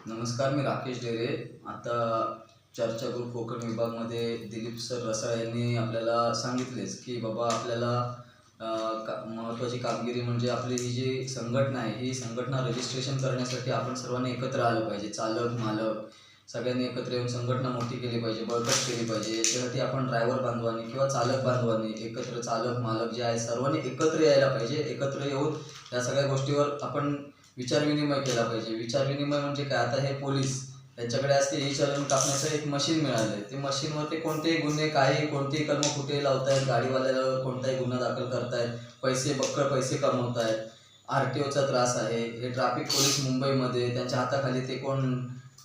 नमस्कार, मी राकेश डेरे. आता चर्चा ग्रुप कोकण विभागमध्ये दिलीप सर रसाळ यांनी आपल्याला सांगितलेच की बाबा आपल्याला महत्त्वाची कामगिरी म्हणजे आपली ही जी संघटना आहे, ही संघटना रजिस्ट्रेशन करण्यासाठी आपण सर्वांनी एकत्र आलं पाहिजे. चालक, मालक सगळ्यांनी एकत्र येऊन संघटना मोठी केली पाहिजे, बळकट केली पाहिजे. याच्यासाठी आपण ड्रायव्हर बांधवांनी किंवा चालक बांधवांनी एकत्र, चालक मालक जे आहे सर्वांनी एकत्र यायला पाहिजे. एकत्र येऊन या सगळ्या गोष्टीवर आपण विचारविनिमय केला पाहिजे. विचारविनिमय म्हणजे काय, आता हे पोलीस त्यांच्याकडे असते ई चलन टाकण्याचं एक मशीन मिळालं आहे. ते मशीनवर ते कोणतेही गुन्हे, काही कोणतेही कलम कुठेही लावतायत, गाडीवाल्यावर कोणताही गुन्हा दाखल करतायत, बक्कळ पैसे कमवतायत. RTOचा त्रास आहे. हे ट्रॅफिक पोलीस मुंबईमध्ये त्यांच्या हाताखाली ते कोण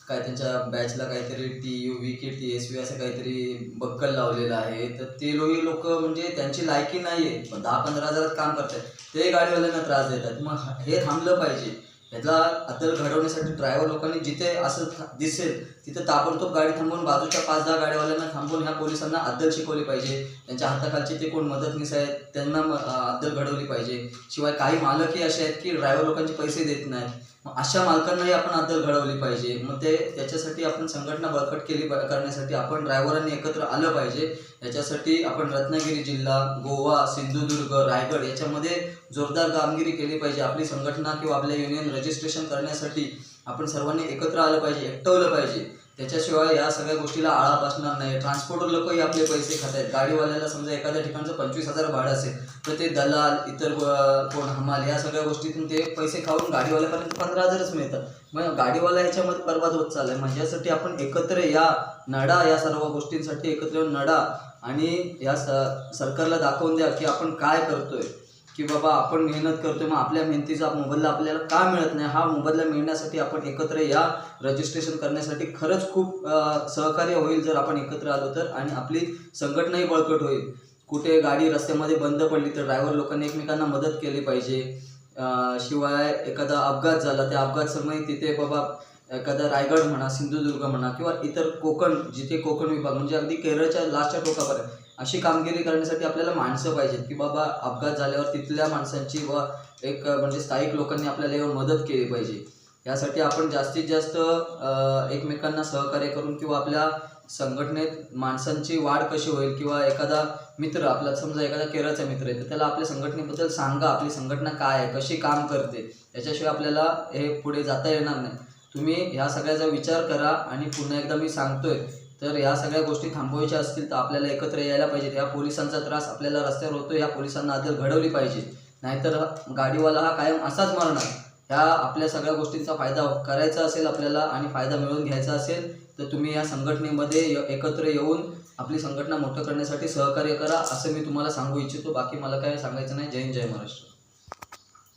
काय त्यांच्या बॅचला काहीतरी TU, VK, TSV असं काहीतरी बक्कल लावलेलं आहे. तर ते लोक म्हणजे त्यांची लायकी नाही आहे, पण 10-15 हजारात काम करतात, ते गाडीवाल्यांना त्रास देतात. मग हे थांबलं पाहिजे. याला अद्दल घडवण्यासाठी ड्रायव्हर लोकांनी जिथे असं दिसेल तिथे ताबडतोब गाडी थांबवून बाजूच्या 5-10 गाडीवाल्यांना थांबवून ह्या पोलिसांना अद्दल शिकवली पाहिजे. त्यांच्या हाताखालचे ते कोण मदतनीस आहेत त्यांना अद्दल घडवली पाहिजे. शिवाय काही मालकही असे आहेत की ड्रायव्हर लोकांचे पैसे देत नाहीत, मग अशा मालकांनाही आपण अद्दल घडवली पाहिजे. मग त्याच्यासाठी आपण संघटना बळकट करण्यासाठी आपण ड्रायव्हरांनी एकत्र आलं पाहिजे. याच्यासाठी आपण रत्नागिरी जिल्हा, गोवा, सिंधुदुर्ग, रायगड याच्यामध्ये जोरदार कामगिरी केली पाहिजे. आपली संघटना किंवा आपल्या युनियन रजिस्ट्रेशन करण्यासाठी आपण सर्वांनी एकत्र आलं पाहिजे, एकटवलं पाहिजे. त्याच्याशिवाय या सगळ्या गोष्टीला आळा बसणार नाही. ट्रान्सपोर्टर लोकही आपले पैसे खात आहेत. गाडीवाल्याला समजा एखाद्या ठिकाणचं 25,000 भाडं असेल तर ते दलाल, इतर कोण हमाल या सगळ्या गोष्टीतून ते पैसे खाऊन गाडीवाल्यापर्यंत 15,000च मिळतात. मग गाडीवाला ह्याच्यामध्ये बर्बाद होत चाललाय. म्हणजे यासाठी आपण एकत्र या नडा, या सर्व गोष्टींसाठी एकत्र येऊन नडा आणि या सरकारला दाखवून द्या की आपण काय करतोय, की बाबा आपण मेहनत करतोय, मग आपल्या मेहनतीचा मोबदला आपल्याला का मिळत नाही. हा मोबदला मिळण्यासाठी आपण एकत्र या. रजिस्ट्रेशन करण्यासाठी खरंच खूप सहकार्य होईल जर आपण एकत्र आलो तर, आणि आपली संघटनाही बळकट होईल. कुठे गाडी रस्त्यामध्ये बंद पडली तर ड्रायव्हर लोकांनी एकमेकांना मदत केली पाहिजे. शिवाय एखादा अपघात झाला, त्या अपघात समयी तिथे बाबा एखादा रायगड म्हणा, सिंधुदुर्ग म्हणा किंवा इतर कोकण, जिथे कोकण विभाग म्हणजे अगदी केरळच्या लास्टच्या टोकापर्यंत अशी कामगिरी करण्यासाठी आपल्याला माणसं पाहिजेत की बाबा अपघात झाल्यावर तिथल्या माणसांची व एक म्हणजे स्थायिक लोकांनी आपल्याला येऊन मदत केली पाहिजे. यासाठी आपण जास्तीत जास्त एकमेकांना सहकार्य करून किंवा आपल्या संघटनेत माणसांची वाढ कशी होईल, किंवा एखादा मित्र आपला समजा एखादा केरळचा मित्र आहे तर त्याला आपल्या संघटनेबद्दल सांगा, आपली संघटना काय आहे, कशी काम करते. याच्याशिवाय आपल्याला हे पुढे जाता येणार नाही. तुम्ही ह्या सगळ्याचा विचार करा. आणि पुन्हा एकदा मी सांगतोय, तर या सगळ्या गोष्टी थांबवायच्या असतील तर आपल्याला एकत्र यायला पाहिजे. या पोलिसांचा त्रास आपल्याला रस्त्यावर होतो, या पोलिसांना अद्दल घडवली पाहिजे. नाहीतर गाडीवाला हा कायम असाच मरणार. ह्या आपल्या सगळ्या गोष्टींचा फायदा करायचा असेल आपल्याला आणि फायदा मिळवून घ्यायचा असेल तर तुम्ही या संघटनेमध्ये एकत्र येऊन आपली संघटना मोठं करण्यासाठी सहकार्य करा, असं मी तुम्हाला सांगू इच्छितो. बाकी मला काय सांगायचं नाही. जय हिंद, जय महाराष्ट्र.